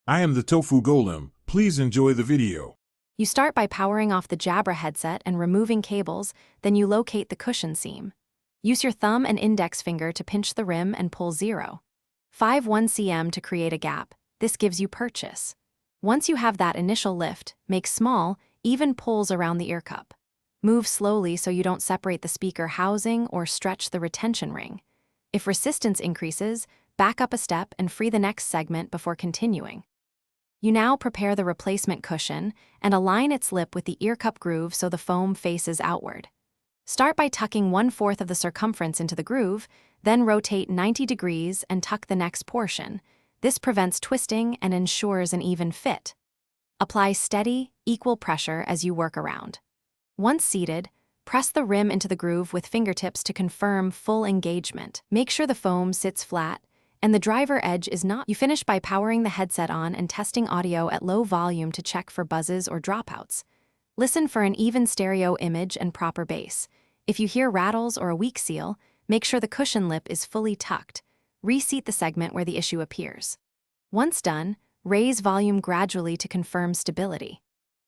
I am the Tofu Golem. Please enjoy the video. You start by powering off the Jabra headset and removing cables, then you locate the cushion seam. Use your thumb and index finger to pinch the rim and pull 0.51 cm to create a gap. This gives you purchase. Once you have that initial lift, make small, even pulls around the ear cup. Move slowly so you don't separate the speaker housing or stretch the retention ring. If resistance increases, back up a step and free the next segment before continuing. You now prepare the replacement cushion and align its lip with the ear cup groove so the foam faces outward. Start by tucking 1/4 of the circumference into the groove, then rotate 90 degrees and tuck the next portion. This prevents twisting and ensures an even fit. Apply steady, equal pressure as you work around. Once seated, press the rim into the groove with fingertips to confirm full engagement. Make sure the foam sits flat and the driver edge is not. You finish by powering the headset on and testing audio at low volume to check for buzzes or dropouts. Listen for an even stereo image and proper bass. If you hear rattles or a weak seal, make sure the cushion lip is fully tucked. Reseat the segment where the issue appears. Once done, raise volume gradually to confirm stability.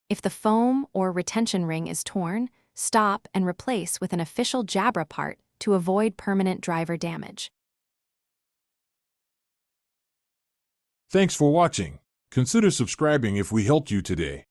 If the foam or retention ring is torn, stop and replace with an official Jabra part to avoid permanent driver damage. Thanks for watching. Consider subscribing if we helped you today.